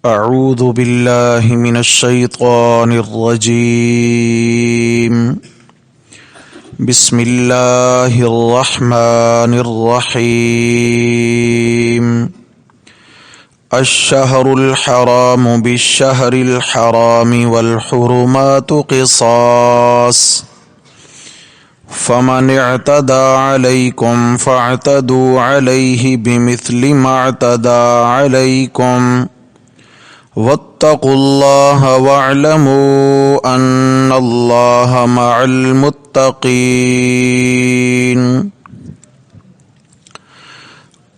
أعوذ بالله من الشيطان الرجيم. بسم الله الرحمن الرحيم. الشهر الحرام بالشهر الحرام والحرمات قصاص فمن اعتدى عليكم فاعتدوا عليه بمثل ما اعتدى عليكم واتقوا الله واعلموا ان الله مع المتقين.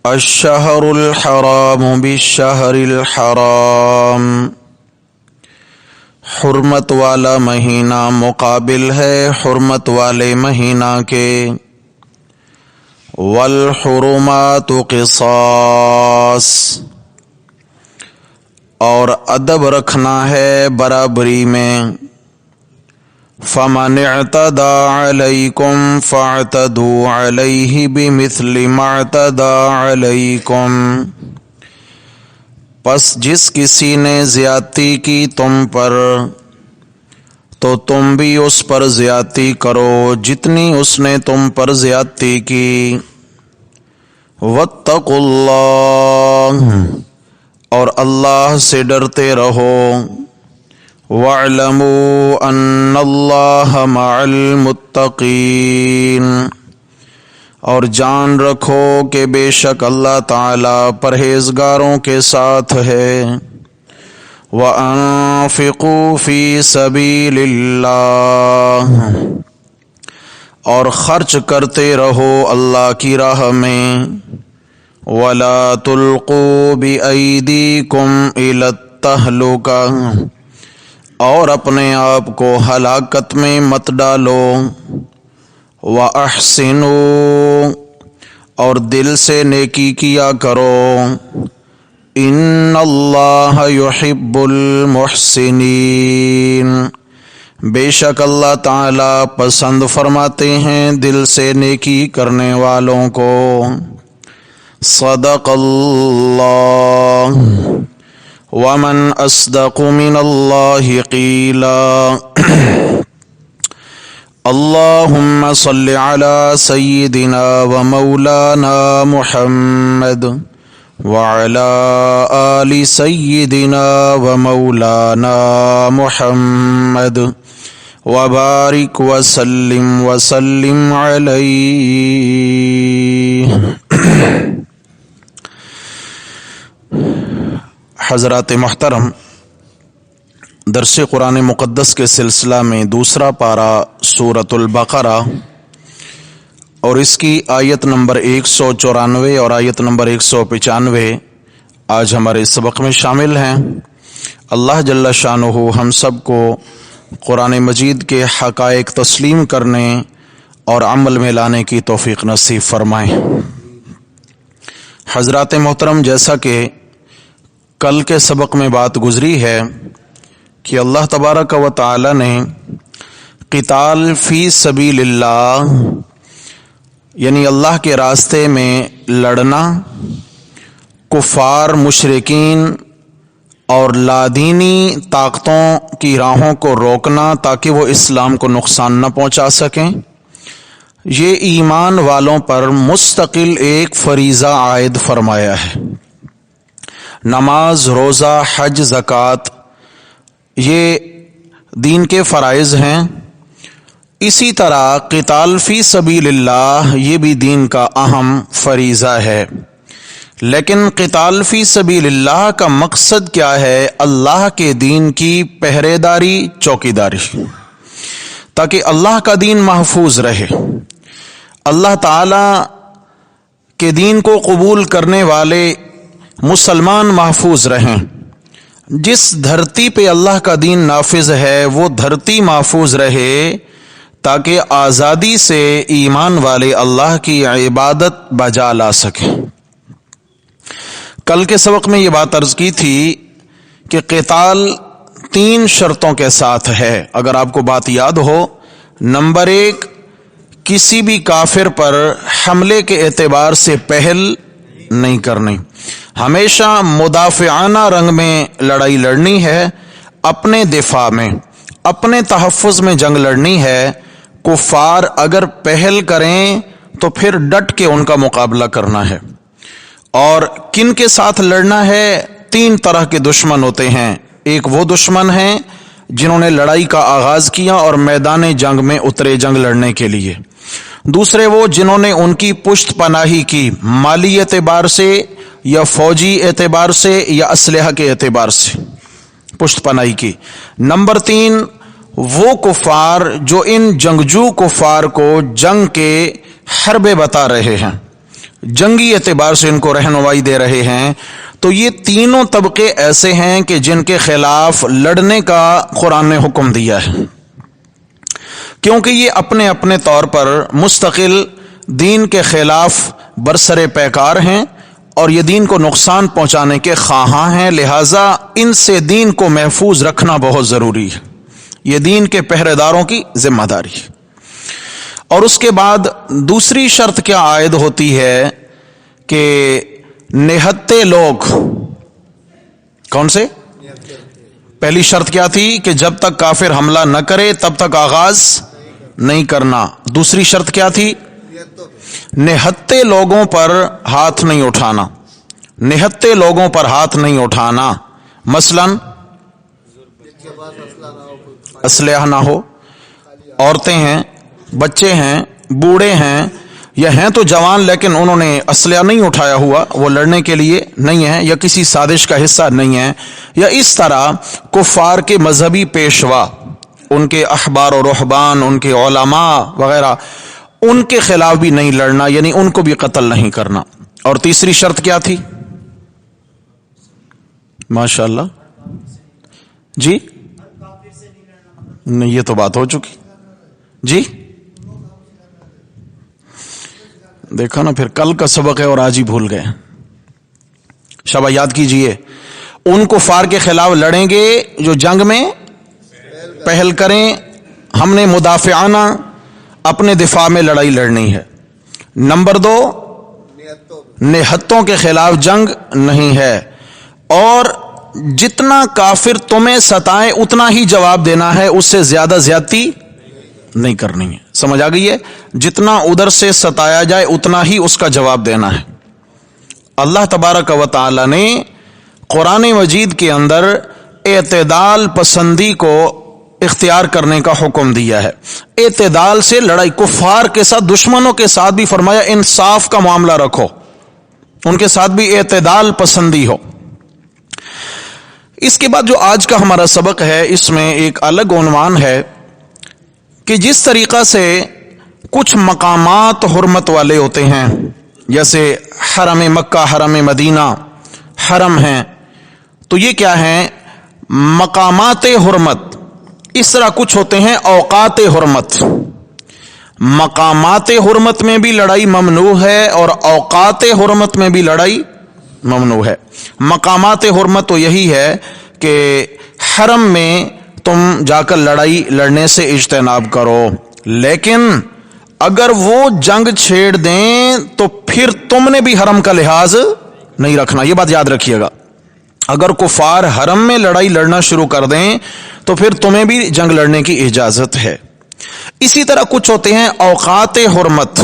الشهر الحرام بالشهر الحرام، حرمت والا مہینہ مقابل ہے حرمت والے مہینہ کے. والحرمات قصاص، اور ادب رکھنا ہے برابری میں. فمن اعتدى عليكم فاعتدوا عليه بمثل ما اعتدى عليكم، پس جس کسی نے زیادتی کی تم پر تو تم بھی اس پر زیادتی کرو جتنی اس نے تم پر زیادتی کی. واتقوا اللہ، اور اللہ سے ڈرتے رہو. وَاعْلَمُوا أَنَّ اللَّهَ مَعَ الْمُتَّقِينَ، اور جان رکھو کہ بے شک اللہ تعالی پرہیزگاروں کے ساتھ ہے. وَأَنفِقُوا فِي سَبِيلِ اللَّهِ، اور خرچ کرتے رہو اللہ کی راہ میں. وَلَا تُلْقُوا بِأَيْدِيكُمْ إِلَى التَّهْلُكَةِ، اور اپنے آپ کو ہلاکت میں مت ڈالو. وَأَحْسِنُوا، اور دل سے نیکی کیا کرو. إِنَّ اللَّهَ يُحِبُّ الْمُحْسِنِينَ، بے شک اللہ تعالی پسند فرماتے ہیں دل سے نیکی کرنے والوں کو. صدق اللہ، ومن اصدق من اللہ قیلا. اللہم صل علی سیدنا و مولانا محمد وعلی آل سیدنا و مولانا محمد وبارک وسلم علیہ. حضرات محترم، درس قرآن مقدس کے سلسلہ میں دوسرا پارہ سورۃ البقرہ اور اس کی آیت نمبر 194 اور آیت نمبر 195 آج ہمارے سبق میں شامل ہیں. اللہ جل شانہ ہم سب کو قرآن مجید کے حقائق تسلیم کرنے اور عمل میں لانے کی توفیق نصیب فرمائیں. حضرات محترم، جیسا کہ کل کے سبق میں بات گزری ہے کہ اللہ تبارک و تعالی نے قتال فی سبیل اللہ، یعنی اللہ کے راستے میں لڑنا، کفار مشرکین اور لادینی طاقتوں کی راہوں کو روکنا تاکہ وہ اسلام کو نقصان نہ پہنچا سکیں، یہ ایمان والوں پر مستقل ایک فریضہ عائد فرمایا ہے. نماز، روزہ، حج، زکوٰۃ یہ دین کے فرائض ہیں. اسی طرح قتال فی سبیل اللہ یہ بھی دین کا اہم فریضہ ہے. لیکن قتال فی سبیل اللہ کا مقصد کیا ہے؟ اللہ کے دین کی پہرے داری، چوکی داری، تاکہ اللہ کا دین محفوظ رہے، اللہ تعالی کے دین کو قبول کرنے والے مسلمان محفوظ رہیں. جس دھرتی پہ اللہ کا دین نافذ ہے وہ دھرتی محفوظ رہے تاکہ آزادی سے ایمان والے اللہ کی عبادت بجا لا سکیں. کل کے سبق میں یہ بات عرض کی تھی کہ قتال 3 شرطوں کے ساتھ ہے. اگر آپ کو بات یاد ہو، نمبر 1، کسی بھی کافر پر حملے کے اعتبار سے پہل نہیں کرنی. ہمیشہ مدافعانہ رنگ میں لڑائی لڑنی ہے، اپنے دفاع میں، اپنے تحفظ میں جنگ لڑنی ہے. کفار اگر پہل کریں تو پھر ڈٹ کے ان کا مقابلہ کرنا ہے. اور کن کے ساتھ لڑنا ہے؟ 3 طرح کے دشمن ہوتے ہیں. ایک وہ دشمن ہیں جنہوں نے لڑائی کا آغاز کیا اور میدان جنگ میں اترے جنگ لڑنے کے لیے. دوسرے وہ جنہوں نے ان کی پشت پناہی کی، مالی اعتبار سے یا فوجی اعتبار سے یا اسلحہ کے اعتبار سے پشت پناہی کی. نمبر 3 وہ کفار جو ان جنگجو کفار کو جنگ کے حربے بتا رہے ہیں، جنگی اعتبار سے ان کو رہنمائی دے رہے ہیں. تو یہ تینوں طبقے ایسے ہیں کہ جن کے خلاف لڑنے کا قرآن نے حکم دیا ہے، کیونکہ یہ اپنے اپنے طور پر مستقل دین کے خلاف برسر پیکار ہیں اور یہ دین کو نقصان پہنچانے کے خواہاں ہیں. لہٰذا ان سے دین کو محفوظ رکھنا بہت ضروری ہے. یہ دین کے پہرے داروں کی ذمہ داری ہے. اور اس کے بعد دوسری شرط کیا عائد ہوتی ہے کہ نہتے لوگ، کون سے؟ پہلی شرط کیا تھی کہ جب تک کافر حملہ نہ کرے تب تک آغاز نہیں کرنا. دوسری شرط کیا تھی؟ نہتے لوگوں پر ہاتھ نہیں اٹھانا. نہتے لوگوں پر ہاتھ نہیں اٹھانا، مثلا اسلحہ نہ ہو، عورتیں ہیں، بچے ہیں، بوڑھے ہیں، یا ہیں تو جوان لیکن انہوں نے اسلحہ نہیں اٹھایا ہوا، وہ لڑنے کے لیے نہیں ہیں یا کسی سازش کا حصہ نہیں ہیں. یا اس طرح کفار کے مذہبی پیشوا، ان کے احبار و رہبان، ان کے علماء وغیرہ، ان کے خلاف بھی نہیں لڑنا، یعنی ان کو بھی قتل نہیں کرنا. اور تیسری شرط کیا تھی؟ ماشاءاللہ جی نہیں، یہ تو بات ہو چکی جی. دیکھا نا، پھر کل کا سبق ہے اور آج ہی بھول گئے. شابہ یاد کیجئے، ان کفار کے خلاف لڑیں گے جو جنگ میں پہل کریں. ہم نے مدافعانہ اپنے دفاع میں لڑائی لڑنی ہے. نمبر 2 نہتوں کے خلاف جنگ نہیں ہے. اور جتنا کافر تمہیں ستائیں اتنا ہی جواب دینا ہے، اس سے زیادہ زیادتی نہیں کرنی ہے. سمجھ آ گئی ہے؟ جتنا ادھر سے ستایا جائے اتنا ہی اس کا جواب دینا ہے. اللہ تبارک و تعالی نے قرآن مجید کے اندر اعتدال پسندی کو اختیار کرنے کا حکم دیا ہے. اعتدال سے لڑائی، کفار کے ساتھ، دشمنوں کے ساتھ بھی فرمایا انصاف کا معاملہ رکھو، ان کے ساتھ بھی اعتدال پسندی ہو. اس کے بعد جو آج کا ہمارا سبق ہے، اس میں ایک الگ عنوان ہے کہ جس طریقہ سے کچھ مقامات حرمت والے ہوتے ہیں، جیسے حرم مکہ، حرم مدینہ، حرم ہیں، تو یہ کیا ہیں؟ مقامات حرمت. اس طرح کچھ ہوتے ہیں اوقات حرمت. مقامات حرمت میں بھی لڑائی ممنوع ہے اور اوقات حرمت میں بھی لڑائی ممنوع ہے. مقامات حرمت تو یہی ہے کہ حرم میں تم جا کر لڑائی لڑنے سے اجتناب کرو، لیکن اگر وہ جنگ چھیڑ دیں تو پھر تم نے بھی حرم کا لحاظ نہیں رکھنا. یہ بات یاد رکھیے گا، اگر کفار حرم میں لڑائی لڑنا شروع کر دیں تو پھر تمہیں بھی جنگ لڑنے کی اجازت ہے. اسی طرح کچھ ہوتے ہیں اوقات حرمت.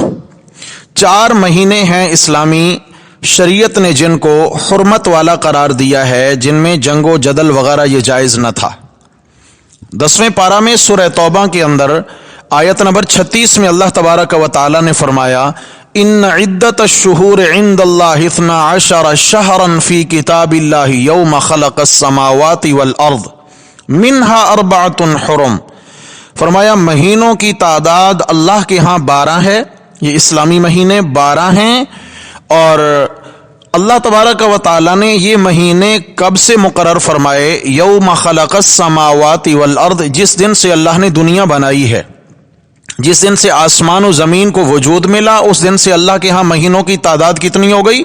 4 مہینے ہیں اسلامی شریعت نے جن کو حرمت والا قرار دیا ہے، جن میں جنگ و جدل وغیرہ یہ جائز نہ تھا. 10ویں پارہ میں سورہ توبہ کے اندر آیت نمبر 36 میں اللہ تبارک و تعالی نے فرمایا ان عدت الشہور عند اللہ 12 شہرا فی کتاب اللہ یوم خلق السماوات والارض منها 4 حرم. فرمایا مہینوں کی تعداد اللہ کے ہاں 12 ہے. یہ اسلامی مہینے 12 ہیں، اور اللہ تبارک و تعالی نے یہ مہینے کب سے مقرر فرمائے؟ یوم خلق السماوات والارض، جس دن سے اللہ نے دنیا بنائی ہے، جس دن سے آسمان و زمین کو وجود ملا، اس دن سے اللہ کے ہاں مہینوں کی تعداد کتنی ہو گئی؟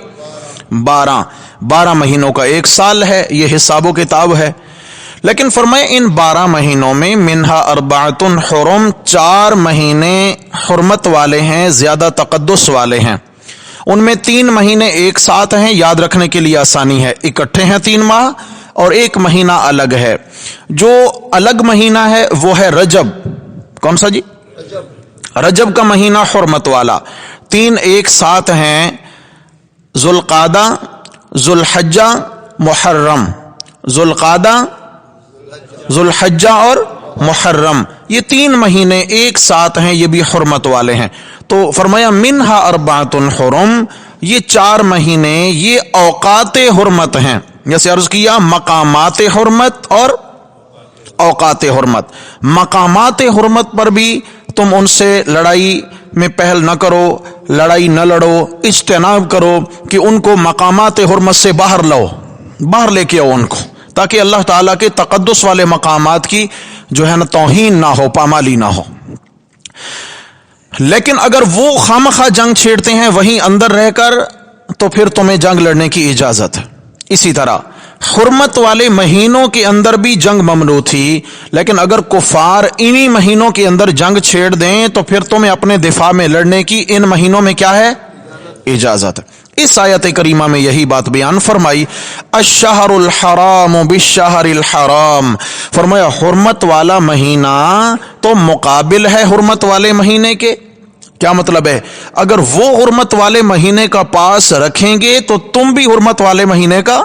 12 مہینوں کا 1 سال ہے. یہ حساب و کتاب ہے. لیکن فرمائے ان 12 مہینوں میں منہا 4 حرم، 4 مہینے حرمت والے ہیں، زیادہ تقدس والے ہیں. ان میں 3 مہینے ایک ساتھ ہیں، یاد رکھنے کے لیے آسانی ہے، اکٹھے ہیں 3 ماہ اور 1 مہینہ الگ ہے۔ جو الگ مہینہ ہے وہ ہے رجب۔ کون سا جی؟ رجب کا مہینہ حرمت والا۔ 3 ایک ساتھ ہیں، ذوالقعدہ، ذوالحجہ، محرم۔ ذوالقعدہ، ذوالحجہ اور محرم، یہ 3 مہینے ایک ساتھ ہیں، یہ بھی حرمت والے ہیں۔ تو فرمایا منہا اربعۃ حرم، یہ 4 مہینے یہ اوقات حرمت ہیں، جیسے عرض کیا مقامات حرمت اور اوقات حرمت۔ مقامات حرمت پر بھی تم ان سے لڑائی میں پہل نہ کرو، لڑائی نہ لڑو، اجتناب کرو کہ ان کو مقامات حرمت سے باہر لاؤ، باہر لے کے آؤ ان کو، تاکہ اللہ تعالیٰ کے تقدس والے مقامات کی جو ہے نا توہین نہ ہو، پامالی نہ ہو۔ لیکن اگر وہ خامخواہ جنگ چھیڑتے ہیں وہیں اندر رہ کر، تو پھر تمہیں جنگ لڑنے کی اجازت ہے۔ اسی طرح حرمت والے مہینوں کے اندر بھی جنگ ممنوع تھی، لیکن اگر کفار انہی مہینوں کے اندر جنگ چھیڑ دیں تو پھر تمہیں اپنے دفاع میں لڑنے کی ان مہینوں میں کیا ہے؟ اجازت۔ اس آیت کریمہ میں یہی بات بیان فرمائی، الشہر الحرام بالشہر الحرام، فرمایا حرمت والا مہینہ تو مقابل ہے حرمت والے مہینے کے۔ کیا مطلب ہے؟ اگر وہ حرمت والے مہینے کا پاس رکھیں گے تو تم بھی حرمت والے مہینے کا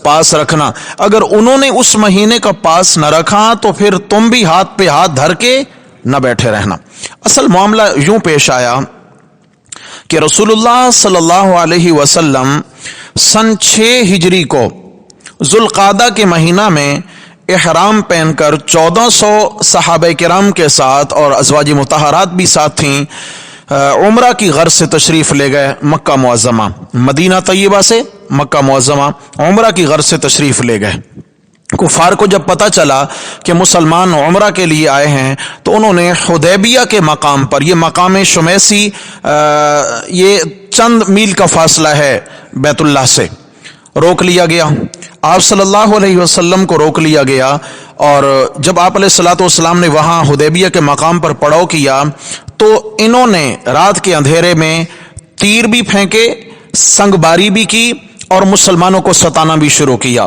پاس رکھنا، اگر انہوں نے اس مہینے کا پاس نہ رکھا تو پھر تم بھی ہاتھ پہ ہاتھ دھر کے نہ بیٹھے رہنا۔ اصل معاملہ یوں پیش آیا کہ رسول اللہ صلی اللہ علیہ وسلم سن 6 ہجری کو ذوالقعدہ کے مہینہ میں احرام پہن کر 1400 صحابہ کرام کے ساتھ اور ازواج مطہرات بھی ساتھ تھیں، عمرہ کی غرض سے تشریف لے گئے مکہ معظمہ، مدینہ طیبہ سے مکہ معظمہ عمرہ کی غرض سے تشریف لے گئے۔ کفار کو جب پتہ چلا کہ مسلمان عمرہ کے لیے آئے ہیں تو انہوں نے حدیبیہ کے مقام پر، یہ مقام شمیسی یہ چند میل کا فاصلہ ہے بیت اللہ سے، روک لیا گیا۔ آپ صلی اللہ علیہ وسلم کو روک لیا گیا، اور جب آپ علیہ الصلوۃ والسلام نے وہاں حدیبیہ کے مقام پر پڑاؤ کیا تو انہوں نے رات کے اندھیرے میں تیر بھی پھینکے، سنگ باری بھی کی اور مسلمانوں کو ستانا بھی شروع کیا،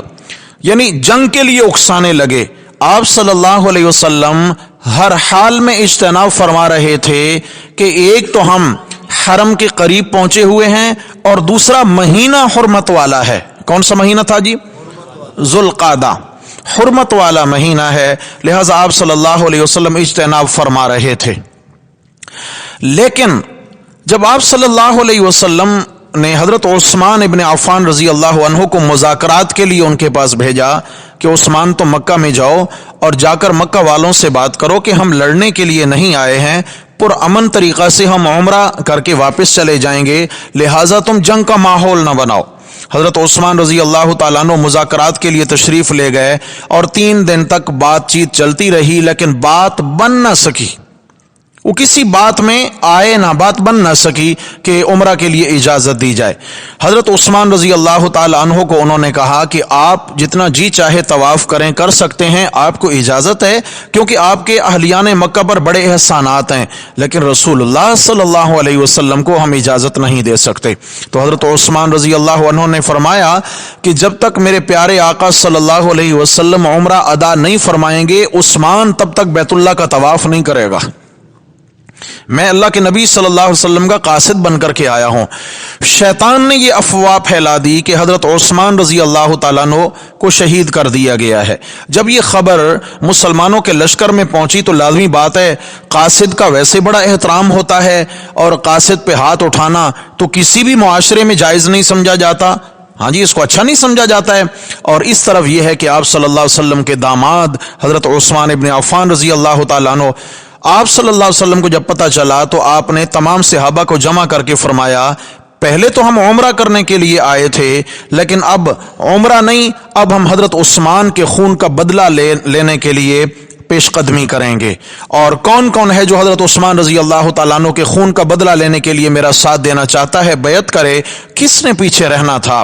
یعنی جنگ کے لیے اکسانے لگے۔ آپ صلی اللہ علیہ وسلم ہر حال میں اجتناب فرما رہے تھے کہ ایک تو ہم حرم کے قریب پہنچے ہوئے ہیں اور دوسرا مہینہ حرمت والا ہے۔ کون سا مہینہ تھا جی؟ ذوالقعدہ، حرمت والا مہینہ ہے، لہذا آپ صلی اللہ علیہ وسلم اجتناب فرما رہے تھے۔ لیکن جب آپ صلی اللہ علیہ وسلم نے حضرت عثمان ابن عفان رضی اللہ عنہ کو مذاکرات کے لیے ان کے پاس بھیجا کہ عثمان تم مکہ میں جاؤ اور جا کر مکہ والوں سے بات کرو کہ ہم لڑنے کے لیے نہیں آئے ہیں، پرامن طریقہ سے ہم عمرہ کر کے واپس چلے جائیں گے، لہٰذا تم جنگ کا ماحول نہ بناؤ۔ حضرت عثمان رضی اللہ تعالیٰ عنہ مذاکرات کے لیے تشریف لے گئے اور 3 دن تک بات چیت چلتی رہی، لیکن بات بن نہ سکی، وہ کسی بات میں آئے نہ، بات بن نہ سکی کہ عمرہ کے لیے اجازت دی جائے۔ حضرت عثمان رضی اللہ تعالی عنہ کو انہوں نے کہا کہ آپ جتنا جی چاہے طواف کریں، کر سکتے ہیں، آپ کو اجازت ہے، کیونکہ آپ کے اہلیان مکہ پر بڑے احسانات ہیں، لیکن رسول اللہ صلی اللہ علیہ وسلم کو ہم اجازت نہیں دے سکتے۔ تو حضرت عثمان رضی اللہ عنہ نے فرمایا کہ جب تک میرے پیارے آقا صلی اللہ علیہ وسلم عمرہ ادا نہیں فرمائیں گے، عثمان تب تک بیت اللہ کا طواف نہیں کرے گا۔ میں اللہ کے نبی صلی اللہ علیہ وسلم کا قاصد بن کر کے آیا ہوں۔ شیطان نے یہ افواہ پھیلا دی کہ حضرت عثمان رضی اللہ تعالیٰ عنہ کو شہید کر دیا گیا ہے۔ جب یہ خبر مسلمانوں کے لشکر میں پہنچی تو لازمی بات ہے، قاصد کا ویسے بڑا احترام ہوتا ہے اور قاصد پہ ہاتھ اٹھانا تو کسی بھی معاشرے میں جائز نہیں سمجھا جاتا، ہاں جی، اس کو اچھا نہیں سمجھا جاتا ہے۔ اور اس طرف یہ ہے کہ آپ صلی اللہ علیہ وسلم کے داماد حضرت عثمان ابن عفان رضی اللہ تعالیٰ عنہ، آپ صلی اللہ علیہ وسلم کو جب پتہ چلا تو آپ نے تمام صحابہ کو جمع کر کے فرمایا، پہلے تو ہم عمرہ کرنے کے لیے آئے تھے، لیکن اب عمرہ نہیں، اب ہم حضرت عثمان کے خون کا بدلہ لینے کے لیے پیش قدمی کریں گے۔ اور کون کون ہے جو حضرت عثمان رضی اللہ تعالیٰ عنہ کے خون کا بدلہ لینے کے لیے میرا ساتھ دینا چاہتا ہے، بیعت کرے، کس نے پیچھے رہنا تھا؟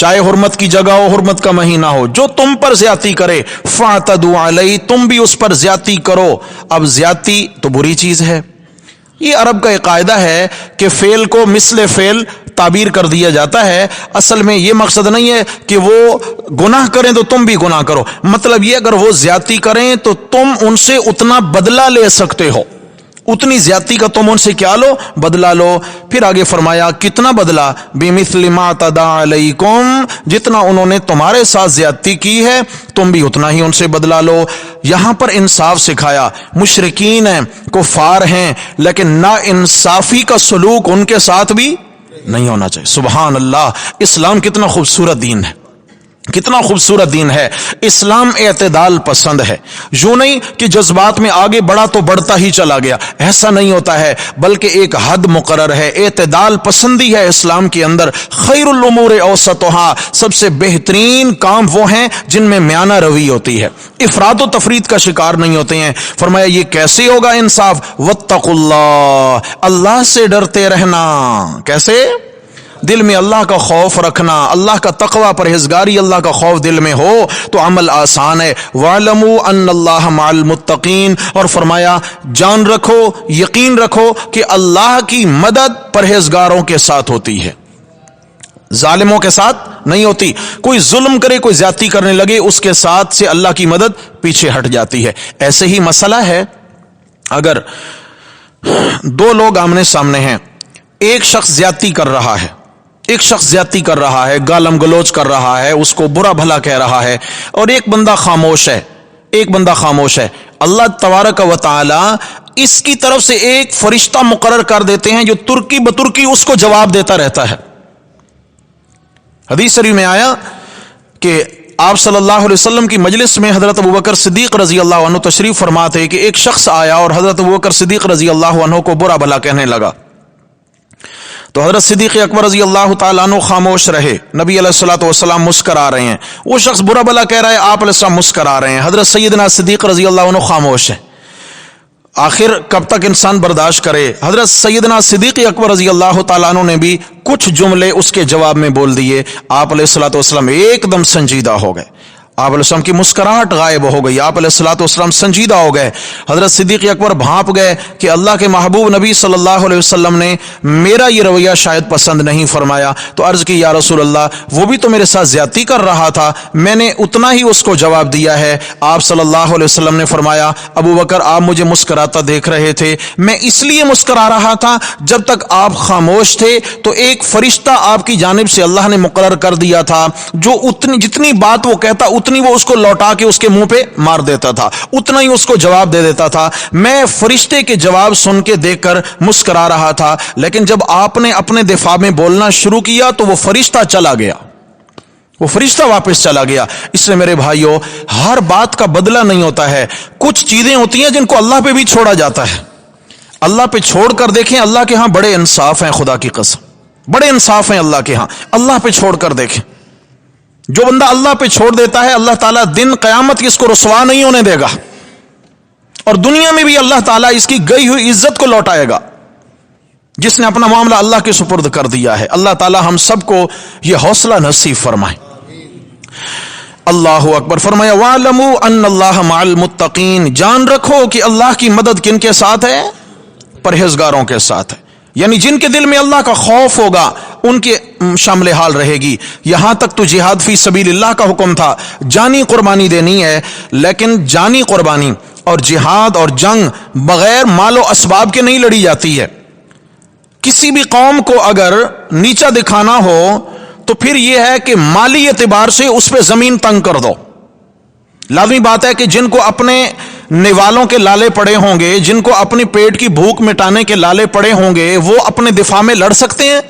چاہے حرمت کی جگہ ہو، حرمت کا مہینہ ہو، جو تم پر زیادتی کرے فاعتدوا علیہ، تم بھی اس پر زیادتی کرو۔ اب زیادتی تو بری چیز ہے، یہ عرب کا ایک قاعدہ ہے کہ فعل کو مثل فعل تعبیر کر دیا جاتا ہے۔ اصل میں یہ مقصد نہیں ہے کہ وہ گناہ کریں تو تم بھی گناہ کرو، مطلب یہ اگر وہ زیادتی کریں تو تم ان سے اتنا بدلہ لے سکتے ہو، اتنی زیادتی کا تم ان سے کیا لو، بدلہ لو۔ پھر آگے فرمایا کتنا بدلہ، بِمِثْلِ مَا اعْتَدَىٰ عَلَيْكُمْ، جتنا انہوں نے تمہارے ساتھ زیادتی کی ہے تم بھی اتنا ہی ان سے بدلہ لو۔ یہاں پر انصاف سکھایا، مشرکین ہیں، کفار ہیں، لیکن نا انصافی کا سلوک ان کے ساتھ بھی نہیں ہونا چاہیے۔ سبحان اللہ، اسلام کتنا خوبصورت دین ہے، کتنا خوبصورت دین ہے۔ اسلام اعتدال پسند ہے، یوں نہیں کہ جذبات میں آگے بڑھا تو بڑھتا ہی چلا گیا، ایسا نہیں ہوتا ہے، بلکہ ایک حد مقرر ہے، اعتدال پسندی ہے اسلام کے اندر۔ خیر الامور اوسطھا، سب سے بہترین کام وہ ہیں جن میں میانہ روی ہوتی ہے، افراط و تفریط کا شکار نہیں ہوتے ہیں۔ فرمایا یہ کیسے ہوگا انصاف، واتقوا اللہ، اللہ سے ڈرتے رہنا۔ کیسے؟ دل میں اللہ کا خوف رکھنا، اللہ کا تقوی، پرہیزگاری، اللہ کا خوف دل میں ہو تو عمل آسان ہے۔ وَاعْلَمُوا أَنَّ اللَّهَ مَعَ الْمُتَّقِينَ، اور فرمایا جان رکھو، یقین رکھو کہ اللہ کی مدد پرہیزگاروں کے ساتھ ہوتی ہے، ظالموں کے ساتھ نہیں ہوتی۔ کوئی ظلم کرے، کوئی زیادتی کرنے لگے، اس کے ساتھ سے اللہ کی مدد پیچھے ہٹ جاتی ہے۔ ایسے ہی مسئلہ ہے، اگر دو لوگ آمنے سامنے ہیں، ایک شخص زیادتی کر رہا ہے، ایک شخص زیادتی کر رہا ہے، گالم گلوچ کر رہا ہے، اس کو برا بھلا کہہ رہا ہے، اور ایک بندہ خاموش ہے، ایک بندہ خاموش ہے، اللہ تبارک و تعالی اس کی طرف سے ایک فرشتہ مقرر کر دیتے ہیں جو ترکی بترکی اس کو جواب دیتا رہتا ہے۔ حدیث شریف میں آیا کہ آپ صلی اللہ علیہ وسلم کی مجلس میں حضرت ابوبکر صدیق رضی اللہ عنہ تشریف فرما تھے کہ ایک شخص آیا اور حضرت ابوبکر صدیق رضی اللہ عنہ کو برا بھلا کہنے لگا، تو حضرت صدیق اکبر رضی اللہ تعالیٰ عنہ خاموش رہے۔ نبی علیہ الصلوۃ والسلام مسکرا رہے ہیں، وہ شخص برا بھلا کہہ رہا ہے، آپ علیہ السلام مسکرا رہے ہیں، حضرت سیدنا صدیق رضی اللہ عنہ خاموش ہے۔ آخر کب تک انسان برداشت کرے؟ حضرت سیدنا صدیق اکبر رضی اللہ تعالیٰ عنہ نے بھی کچھ جملے اس کے جواب میں بول دیے، آپ علیہ الصلوۃ والسلام ایک دم سنجیدہ ہو گئے، آپ علیہ السلام کی مسکراہٹ غائب ہو گئی، آپ علیہ الصلوۃ والسلام سنجیدہ ہو گئے۔ حضرت صدیق اکبر بھانپ گئے کہ اللہ کے محبوب نبی صلی اللہ علیہ وسلم نے میرا یہ رویہ شاید پسند نہیں فرمایا، تو عرض کی یا رسول اللہ وہ بھی تو میرے ساتھ زیادتی کر رہا تھا، میں نے اتنا ہی اس کو جواب دیا ہے۔ آپ صلی اللہ علیہ وسلم نے فرمایا ابو بکر آپ مجھے مسکراتا دیکھ رہے تھے، میں اس لیے مسکرا رہا تھا جب تک آپ خاموش تھے تو ایک فرشتہ آپ کی جانب سے اللہ نے مقرر کر دیا تھا جو جتنی بات وہ کہتا اتنی وہ اس کو لوٹا کے اس کے منہ پہ مار دیتا تھا، اتنا ہی اس کو جواب دے دیتا تھا۔ میں فرشتے کے جواب سن کے دیکھ کر مسکرا رہا تھا، لیکن جب آپ نے اپنے دفاع میں بولنا شروع کیا تو وہ فرشتہ چلا گیا، وہ فرشتہ واپس چلا گیا۔ اس سے میرے بھائیوں ہر بات کا بدلہ نہیں ہوتا ہے، کچھ چیزیں ہوتی ہیں جن کو اللہ پہ بھی چھوڑا جاتا ہے۔ اللہ پہ چھوڑ کر دیکھیں، اللہ کے ہاں بڑے انصاف ہیں، خدا کی قسم بڑے انصاف ہیں اللہ کے ہاں، اللہ پہ چھوڑ کر دیکھیں۔ جو بندہ اللہ پہ چھوڑ دیتا ہے اللہ تعالیٰ دن قیامت کی اس کو رسوا نہیں ہونے دے گا، اور دنیا میں بھی اللہ تعالیٰ اس کی گئی ہوئی عزت کو لوٹائے گا جس نے اپنا معاملہ اللہ کے سپرد کر دیا ہے۔ اللہ تعالیٰ ہم سب کو یہ حوصلہ نصیب فرمائے۔ اللہ اکبر، فرمایا وَاعْلَمُوا أَنَّ اللَّهَ مَعَ الْمُتَّقِينَ، جان رکھو کہ اللہ کی مدد کن کے ساتھ ہے؟ پرہیزگاروں کے ساتھ ہے، یعنی جن کے دل میں اللہ کا خوف ہوگا ان کے شامل حال رہے گی۔ یہاں تک تو جہاد فی سبیل اللہ کا حکم تھا، جانی قربانی دینی ہے، لیکن جانی قربانی اور جہاد اور جنگ بغیر مال و اسباب کے نہیں لڑی جاتی ہے۔ کسی بھی قوم کو اگر نیچا دکھانا ہو تو پھر یہ ہے کہ مالی اعتبار سے اس پہ زمین تنگ کر دو۔ لازمی بات ہے کہ جن کو اپنے نوالوں کے لالے پڑے ہوں گے، جن کو اپنی پیٹ کی بھوک مٹانے کے لالے پڑے ہوں گے، وہ اپنے دفاع میں لڑ سکتے ہیں؟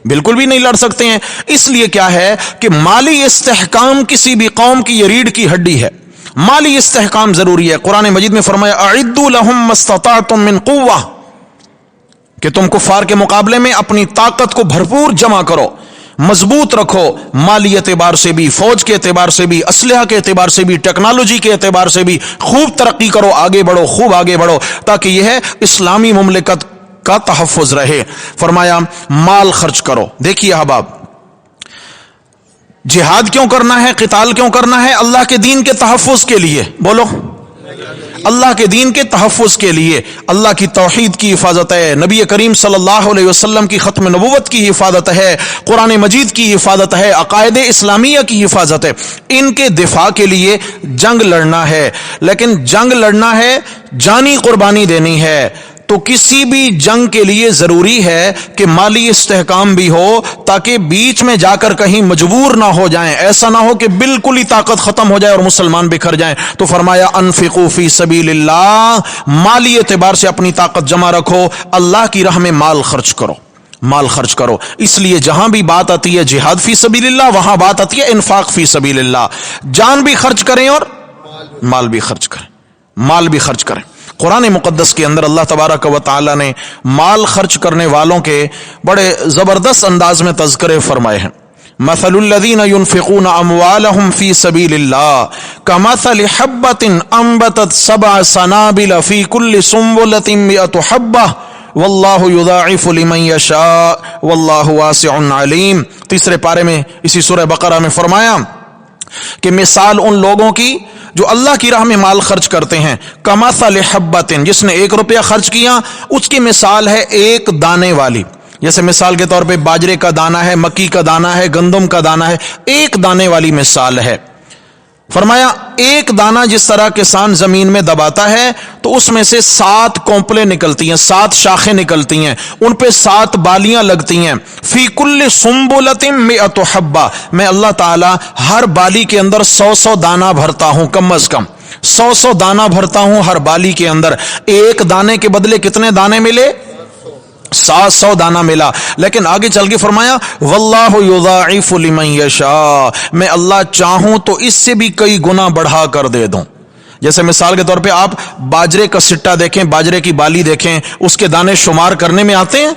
بالکل بھی نہیں لڑ سکتے ہیں۔ اس لیے کیا ہے کہ مالی استحکام کسی بھی قوم کی یہ ریڑھ کی ہڈی ہے، مالی استحکام ضروری ہے۔ قرآن مجید میں فرمایا اعدوا لهم ما استطعتم من قوہ، کہ تم کفار کے مقابلے میں اپنی طاقت کو بھرپور جمع کرو، مضبوط رکھو، مالی اعتبار سے بھی، فوج کے اعتبار سے بھی، اسلحہ کے اعتبار سے بھی، ٹیکنالوجی کے اعتبار سے بھی خوب ترقی کرو، آگے بڑھو، خوب آگے بڑھو، تاکہ یہ اسلامی مملکت کا تحفظ رہے۔ فرمایا مال خرچ کرو۔ دیکھیے احباب، جہاد کیوں کرنا ہے, قتال کیوں کرنا ہے؟ اللہ کے دین کے تحفظ کے لیے. بولو, اللہ کے دین کے تحفظ کے لیے. اللہ کی توحید کی حفاظت ہے, نبی کریم صلی اللہ علیہ وسلم کی ختم نبوت کی حفاظت ہے, قرآن مجید کی حفاظت ہے, عقائد اسلامیہ کی حفاظت ہے. ان کے دفاع کے لیے جنگ لڑنا ہے, لیکن جنگ لڑنا ہے, جانی قربانی دینی ہے. تو کسی بھی جنگ کے لیے ضروری ہے کہ مالی استحکام بھی ہو, تاکہ بیچ میں جا کر کہیں مجبور نہ ہو جائیں. ایسا نہ ہو کہ بالکل ہی طاقت ختم ہو جائے اور مسلمان بکھر جائیں. تو فرمایا انفقوا فی سبیل اللہ, مالی اعتبار سے اپنی طاقت جمع رکھو, اللہ کی راہ میں مال خرچ کرو, مال خرچ کرو. اس لیے جہاں بھی بات آتی ہے جہاد فی سبیل اللہ, وہاں بات آتی ہے انفاق فی سبیل اللہ. جان بھی خرچ کریں اور مال بھی خرچ کریں, مال بھی خرچ کریں. قرآن مقدس کے اندر اللہ تبارک و تعالی نے مال خرچ کرنے والوں کے بڑے زبردست انداز میں تذکرے فرمائے ہیں. مثل الذین ينفقون اموالهم فی سبیل اللہ کمثل حبۃ انبتت سبع سنابل فی کل سنبلۃ مئۃ حبۃ واللہ یضاعف لمن یشاء واللہ واسع علیم. تیسرے پارے میں اسی سورہ بقرہ میں فرمایا کہ مثال ان لوگوں کی جو اللہ کی راہ میں مال خرچ کرتے ہیں, کمثل حبۃ, جس نے 1 روپیہ خرچ کیا اس کی مثال ہے ایک دانے والی. جیسے مثال کے طور پہ باجرے کا دانہ ہے, مکی کا دانہ ہے, گندم کا دانہ ہے, ایک دانے والی مثال ہے. فرمایا ایک دانہ جس طرح کسان زمین میں دباتا ہے تو اس میں سے 7 کونپلیں نکلتی ہیں, 7 شاخیں نکلتی ہیں, ان پہ 7 بالیاں لگتی ہیں. فی کل سنبلۃ مئۃ حبۃ, میں اللہ تعالی ہر بالی کے اندر 100 دانہ بھرتا ہوں, کم از کم 100 دانہ بھرتا ہوں ہر بالی کے اندر. ایک دانے کے بدلے کتنے دانے ملے؟ 700 دانہ ملا. لیکن آگے چل کے فرمایا واللہ یضاعف لمن یشاء, میں اللہ چاہوں تو اس سے بھی کئی گنا بڑھا کر دے دوں. جیسے مثال کے طور پہ آپ باجرے کا سٹا دیکھیں, باجرے کی بالی دیکھیں, اس کے دانے شمار کرنے میں آتے ہیں؟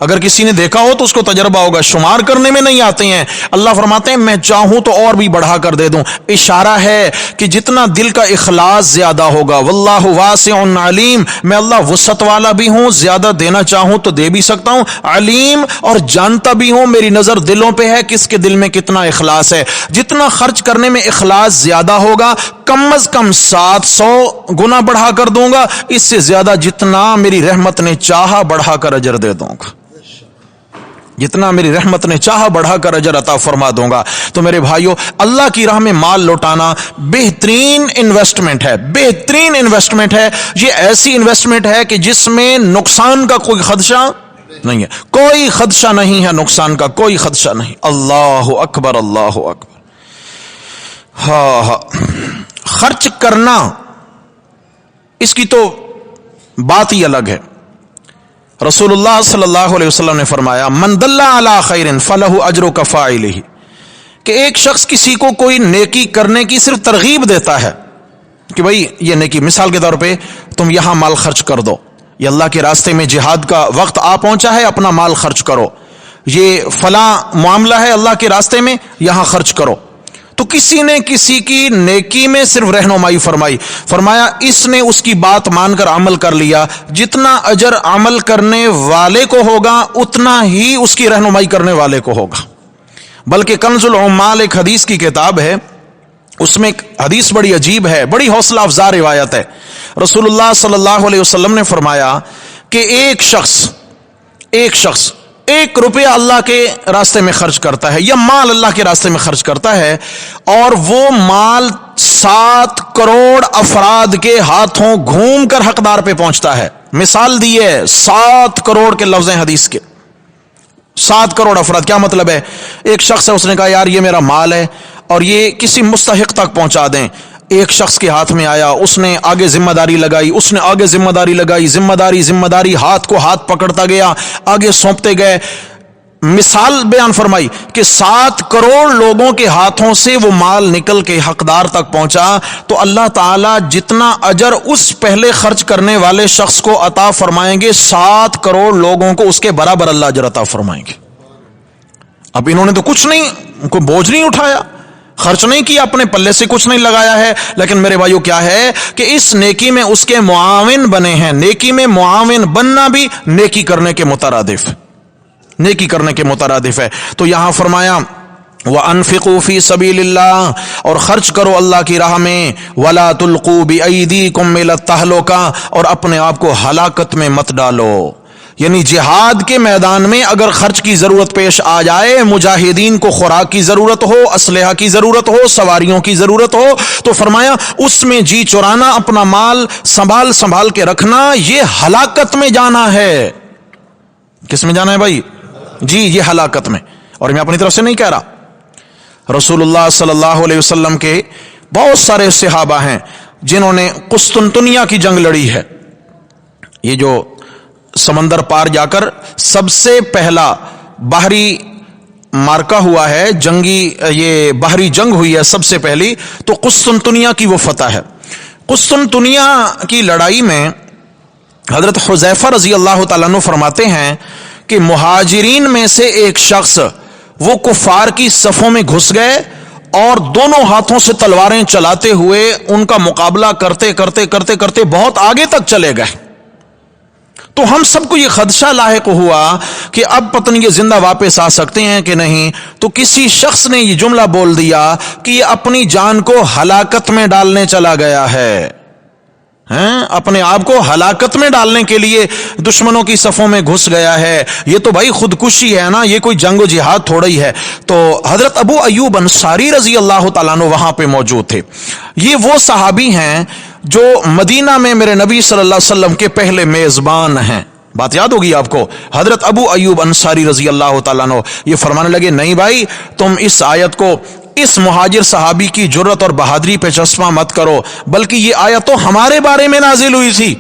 اگر کسی نے دیکھا ہو تو اس کو تجربہ ہوگا, شمار کرنے میں نہیں آتے ہیں. اللہ فرماتے ہیں میں چاہوں تو اور بھی بڑھا کر دے دوں. اشارہ ہے کہ جتنا دل کا اخلاص زیادہ ہوگا. واللہ واسع علیم, میں اللہ وسعت والا بھی ہوں, زیادہ دینا چاہوں تو دے بھی سکتا ہوں, علیم اور جانتا بھی ہوں, میری نظر دلوں پہ ہے, کس کے دل میں کتنا اخلاص ہے. جتنا خرچ کرنے میں اخلاص زیادہ ہوگا کم از کم 700 گنا بڑھا کر دوں گا, اس سے زیادہ جتنا میری رحمت نے چاہا بڑھا کر اجر دے دوں گا, جتنا میری رحمت نے چاہا بڑھا کر اجر عطا فرما دوں گا. تو میرے بھائیو, اللہ کی راہ میں مال لوٹانا بہترین انویسٹمنٹ ہے, بہترین انویسٹمنٹ ہے. یہ ایسی انویسٹمنٹ ہے کہ جس میں نقصان کا کوئی خدشہ نہیں ہے, کوئی خدشہ نہیں ہے نقصان کا, کوئی خدشہ نہیں. اللہ اکبر, اللہ اکبر. ہاں, خرچ کرنا اس کی تو بات ہی الگ ہے. رسول اللہ صلی اللہ علیہ وسلم نے فرمایا من دل علی خیر فلہ اجر کفاعلہ, کہ ایک شخص کسی کو کوئی نیکی کرنے کی صرف ترغیب دیتا ہے کہ بھئی یہ نیکی, مثال کے طور پہ تم یہاں مال خرچ کر دو, یہ اللہ کے راستے میں جہاد کا وقت آ پہنچا ہے, اپنا مال خرچ کرو, یہ فلاں معاملہ ہے اللہ کے راستے میں, یہاں خرچ کرو. تو کسی نے کسی کی نیکی میں صرف رہنمائی فرمائی, فرمایا اس نے اس کی بات مان کر عمل کر لیا, جتنا اجر عمل کرنے والے کو ہوگا اتنا ہی اس کی رہنمائی کرنے والے کو ہوگا. بلکہ کنز العمال ایک حدیث کی کتاب ہے, اس میں ایک حدیث بڑی عجیب ہے, بڑی حوصلہ افزا روایت ہے. رسول اللہ صلی اللہ علیہ وسلم نے فرمایا کہ ایک شخص 1 روپیہ اللہ کے راستے میں خرچ کرتا ہے, یا مال اللہ کے راستے میں خرچ کرتا ہے, اور وہ مال 7 کروڑ افراد کے ہاتھوں گھوم کر حقدار پہ پہنچتا ہے. مثال دی ہے 7 کروڑ کے لفظ ہیں حدیث کے, 7 کروڑ افراد. کیا مطلب ہے؟ ایک شخص ہے, اس نے کہا یار یہ میرا مال ہے اور یہ کسی مستحق تک پہنچا دیں. ایک شخص کے ہاتھ میں آیا, اس نے آگے ذمہ داری لگائی, اس نے آگے ذمہ داری لگائی, ذمہ داری ہاتھ کو ہاتھ پکڑتا گیا, آگے سونپتے گئے. مثال بیان فرمائی کہ 7 کروڑ لوگوں کے ہاتھوں سے وہ مال نکل کے حقدار تک پہنچا, تو اللہ تعالیٰ جتنا اجر اس پہلے خرچ کرنے والے شخص کو عطا فرمائیں گے, 7 کروڑ لوگوں کو اس کے برابر اللہ اجر عطا فرمائیں گے. اب انہوں نے تو کچھ نہیں, کوئی بوجھ نہیں اٹھایا, خرچ نہیں کیا, اپنے پلے سے کچھ نہیں لگایا ہے, لیکن میرے بھائیو کیا ہے کہ اس نیکی میں اس کے معاون بنے ہیں. نیکی میں معاون بننا بھی نیکی کرنے کے مترادف, نیکی کرنے کے مترادف ہے. تو یہاں فرمایا وَأَنفِقُوا فِي سَبِيلِ اللَّهِ، اور خرچ کرو اللہ کی راہ میں، وَلَا تُلْقُوا بِأَيْدِيكُمْ إِلَى التَّهْلُكَةِ، اور اپنے آپ کو ہلاکت میں مت ڈالو۔ یعنی جہاد کے میدان میں اگر خرچ کی ضرورت پیش آ جائے، مجاہدین کو خوراک کی ضرورت ہو، اسلحہ کی ضرورت ہو، سواریوں کی ضرورت ہو، تو فرمایا اس میں جی چرانا، اپنا مال سنبھال کے رکھنا، یہ ہلاکت میں جانا ہے۔ کس میں جانا ہے بھائی؟ جی یہ ہلاکت میں۔ اور میں اپنی طرف سے نہیں کہہ رہا، رسول اللہ صلی اللہ علیہ وسلم کے بہت سارے صحابہ ہیں جنہوں نے قسطنطنیہ کی جنگ لڑی ہے۔ یہ جو سمندر پار جا کر سب سے پہلا باہری مارکا ہوا ہے، جنگی یہ باہری جنگ ہوئی ہے سب سے پہلی، تو قسطنطنیہ کی وہ فتح ہے۔ قسطنطنیہ کی لڑائی میں حضرت حذیفہ رضی اللہ تعالیٰ عنہ فرماتے ہیں کہ مہاجرین میں سے ایک شخص وہ کفار کی صفوں میں گھس گئے اور دونوں ہاتھوں سے تلواریں چلاتے ہوئے ان کا مقابلہ کرتے کرتے کرتے کرتے بہت آگے تک چلے گئے۔ تو ہم سب کو یہ خدشہ لاحق ہوا کہ اب پتہ نہیں یہ زندہ واپس آ سکتے ہیں کہ نہیں، تو کسی شخص نے یہ جملہ بول دیا کہ یہ اپنی جان کو ہلاکت میں ڈالنے چلا گیا ہے، اپنے آپ کو ہلاکت میں ڈالنے کے لیے دشمنوں کی صفوں میں گھس گیا ہے۔ یہ تو بھائی خودکشی ہے نا، یہ کوئی جنگ و جہاد تھوڑا ہی ہے۔ تو حضرت ابو ایوب انصاری رضی اللہ تعالیٰ عنہ وہاں پہ موجود تھے۔ یہ وہ صحابی ہیں جو مدینہ میں میرے نبی صلی اللہ علیہ وسلم کے پہلے میزبان ہیں۔ بات یاد ہوگی آپ کو، حضرت ابو ایوب انصاری رضی اللہ تعالیٰ عنہ یہ فرمانے لگے، نہیں بھائی تم اس آیت کو اس مہاجر صحابی کی جرت اور بہادری پہ چشمہ مت کرو، بلکہ یہ آیت تو ہمارے بارے میں نازل ہوئی تھی۔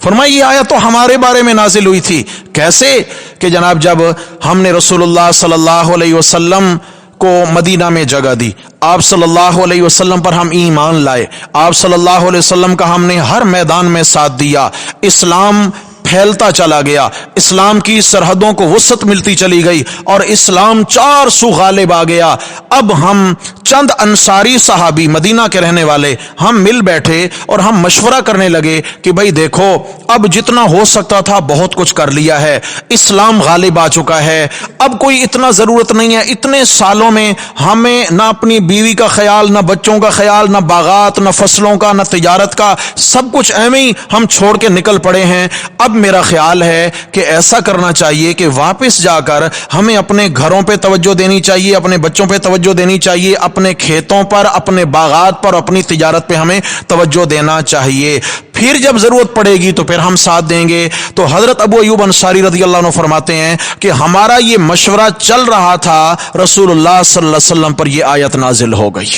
فرمایا یہ آیت تو ہمارے بارے میں نازل ہوئی تھی۔ کیسے؟ کہ جناب جب ہم نے رسول اللہ صلی اللہ علیہ وسلم کو مدینہ میں جگہ دی، آپ صلی اللہ علیہ وسلم پر ہم ایمان لائے، آپ صلی اللہ علیہ وسلم کا ہم نے ہر میدان میں ساتھ دیا، اسلام پھیلتا چلا گیا، اسلام کی سرحدوں کو وسعت ملتی چلی گئی اور اسلام چار سو غالب آ گیا۔ اب ہم چند انصاری صحابی مدینہ کے رہنے والے ہم مل بیٹھے اور ہم مشورہ کرنے لگے کہ بھائی دیکھو اب جتنا ہو سکتا تھا بہت کچھ کر لیا ہے، اسلام غالب آ چکا ہے، اب کوئی اتنا ضرورت نہیں ہے، اتنے سالوں میں ہمیں نہ اپنی بیوی کا خیال، نہ بچوں کا خیال، نہ باغات، نہ فصلوں کا، نہ تجارت کا، سب کچھ ایویں ہی ہم چھوڑ کے نکل پڑے ہیں۔ اب میرا خیال ہے کہ ایسا کرنا چاہیے کہ واپس جا کر ہمیں اپنے گھروں پہ توجہ دینی چاہیے، اپنے بچوں پہ توجہ دینی چاہیے، اپنے کھیتوں پر، اپنے باغات پر، اپنی تجارت پہ ہمیں توجہ دینا چاہیے، پھر جب ضرورت پڑے گی تو پھر ہم ساتھ دیں گے۔ تو حضرت ابو ایوب انصاری رضی اللہ عنہ فرماتے ہیں کہ ہمارا یہ مشورہ چل رہا تھا، رسول اللہ صلی اللہ علیہ وسلم پر یہ آیت نازل ہو گئی۔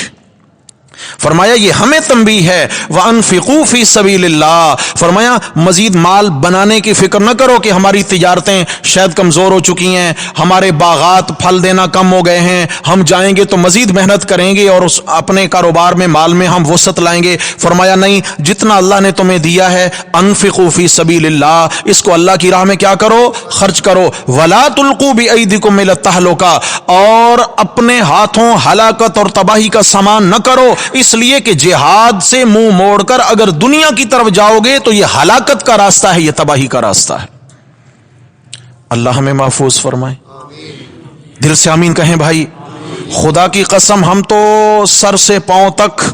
فرمایا یہ ہمیں تنبیہ ہے، وَأَنفِقُوا فِي سَبِيلِ اللَّهِ، فرمایا مزید مال بنانے کی فکر نہ کرو کہ ہماری تجارتیں شاید کمزور ہو چکی ہیں، ہمارے باغات پھل دینا کم ہو گئے ہیں، ہم جائیں گے تو مزید محنت کریں گے اور اس اپنے کاروبار میں مال میں ہم وسعت لائیں گے۔ فرمایا نہیں، جتنا اللہ نے تمہیں دیا ہے انفقوا فی سبیل اللہ، اس کو اللہ کی راہ میں کیا کرو؟ خرچ کرو۔ وَلَا تُلْقُوا بِأَيْدِكُمْ إِلَى التَّهْلُكَةِ، اور اپنے ہاتھوں ہلاکت اور تباہی کا سامان نہ کرو، اس لیے کہ جہاد سے منہ موڑ کر اگر دنیا کی طرف جاؤ گے تو یہ ہلاکت کا راستہ ہے، یہ تباہی کا راستہ ہے۔ اللہ ہمیں محفوظ فرمائے، دل سے آمین کہیں بھائی۔ خدا کی قسم ہم تو سر سے پاؤں تک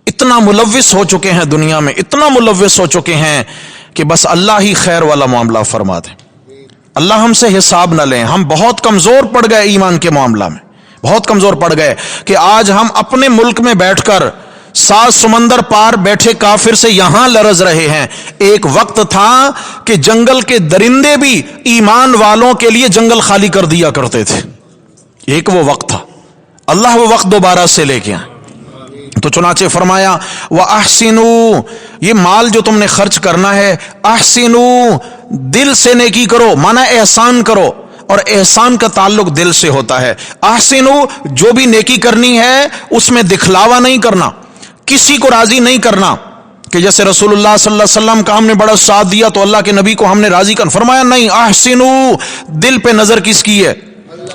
اتنا ملوث ہو چکے ہیں دنیا میں، اتنا ملوث ہو چکے ہیں کہ بس اللہ ہی خیر والا معاملہ فرما دے، اللہ ہم سے حساب نہ لیں۔ ہم بہت کمزور پڑ گئے ایمان کے معاملہ میں، بہت کمزور پڑ گئے کہ آج ہم اپنے ملک میں بیٹھ کر 7 سمندر پار بیٹھے کافر سے یہاں لرز رہے ہیں۔ ایک وقت تھا کہ جنگل کے درندے بھی ایمان والوں کے لیے جنگل خالی کر دیا کرتے تھے، ایک وہ وقت تھا، اللہ وہ وقت دوبارہ سے لے کے آئے۔ تو چنانچہ فرمایا وَأَحْسِنُوا، یہ مال جو تم نے خرچ کرنا ہے، احسنوا، دل سے نیکی کرو، مانا احسان کرو، اور احسان کا تعلق دل سے ہوتا ہے۔ احسنوا، جو بھی نیکی کرنی ہے اس میں دکھلاوا نہیں کرنا، کسی کو راضی نہیں کرنا کہ جیسے رسول اللہ صلی اللہ علیہ وسلم کا ہم نے بڑا ساتھ دیا تو اللہ کے نبی کو ہم نے راضی کر، فرمایا نہیں، احسنوا، دل پہ نظر کس کی ہے؟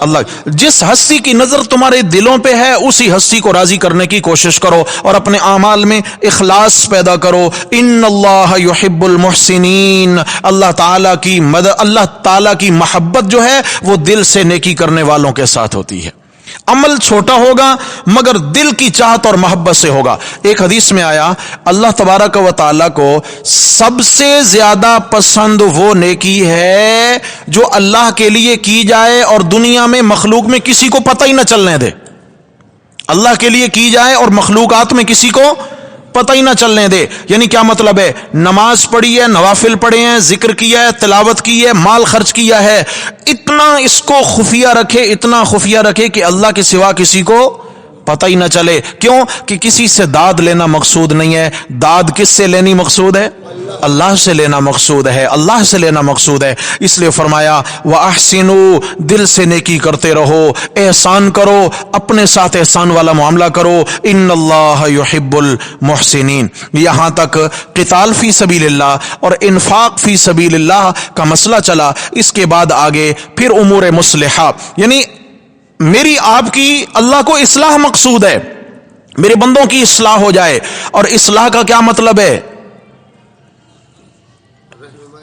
اللہ۔ جس ہستی کی نظر تمہارے دلوں پہ ہے اسی ہستی کو راضی کرنے کی کوشش کرو اور اپنے اعمال میں اخلاص پیدا کرو۔ ان اللہ یحب المحسنین، اللہ تعالیٰ کی مدد، اللہ تعالیٰ کی محبت جو ہے وہ دل سے نیکی کرنے والوں کے ساتھ ہوتی ہے۔ عمل چھوٹا ہوگا مگر دل کی چاہت اور محبت سے ہوگا. ایک حدیث میں آیا اللہ تبارک و تعالی کو سب سے زیادہ پسند وہ نیکی ہے جو اللہ کے لیے کی جائے اور دنیا میں مخلوق میں کسی کو پتہ ہی نہ چلنے دے. اللہ کے لیے کی جائے اور مخلوقات میں کسی کو پتہ ہی نہ چلنے دے. یعنی کیا مطلب ہے؟ نماز پڑھی ہے، نوافل پڑھے ہیں، ذکر کیا ہے، تلاوت کی ہے، مال خرچ کیا ہے، اتنا اس کو خفیہ رکھے، اتنا خفیہ رکھے کہ اللہ کے سوا کسی کو پتہ ہی نہ چلے. کیوں؟ کہ کسی سے داد لینا مقصود نہیں ہے. داد کس سے لینی مقصود ہے؟ اللہ سے لینا مقصود ہے، اللہ سے لینا مقصود ہے. اس لیے فرمایا وَأَحْسِنُوا، دل سے نیکی کرتے رہو، احسان کرو، اپنے ساتھ احسان والا معاملہ کرو. ان اللہ یحب المحسنین. یہاں تک قتال فی سبیل اللہ اور انفاق فی سبیل اللہ کا مسئلہ چلا. اس کے بعد آگے پھر امور مصلحہ، یعنی میری آپ کی اللہ کو اصلاح مقصود ہے، میرے بندوں کی اصلاح ہو جائے. اور اصلاح کا کیا مطلب ہے؟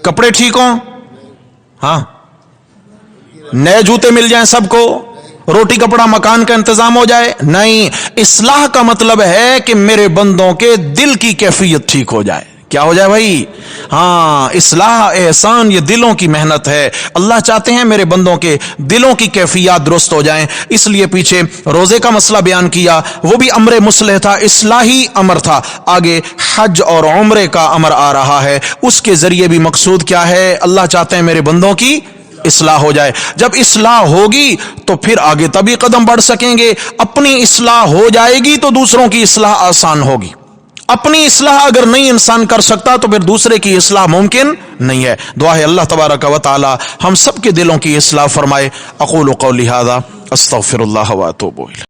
کپڑے ٹھیک ہوں، ہاں، نئے جوتے مل جائیں سب کو، روٹی کپڑا مکان کا انتظام ہو جائے؟ نہیں. اصلاح کا مطلب ہے کہ میرے بندوں کے دل کی کیفیت ٹھیک ہو جائے. کیا ہو جائے بھائی؟ ہاں، اصلاح احسان یہ دلوں کی محنت ہے. اللہ چاہتے ہیں میرے بندوں کے دلوں کی کیفیات درست ہو جائیں. اس لیے پیچھے روزے کا مسئلہ بیان کیا، وہ بھی امر مصلح تھا، اصلاحی امر تھا. آگے حج اور عمرے کا امر آ رہا ہے، اس کے ذریعے بھی مقصود کیا ہے؟ اللہ چاہتے ہیں میرے بندوں کی اصلاح ہو جائے. جب اصلاح ہوگی تو پھر آگے تبھی قدم بڑھ سکیں گے. اپنی اصلاح ہو جائے گی تو دوسروں کی اصلاح آسان ہوگی. اپنی اصلاح اگر نہیں انسان کر سکتا تو پھر دوسرے کی اصلاح ممکن نہیں ہے. دعا ہے اللہ تبارک و تعالی ہم سب کے دلوں کی اصلاح فرمائے. اقول قولی ھذا استغفر اللہ واتوب الیہ.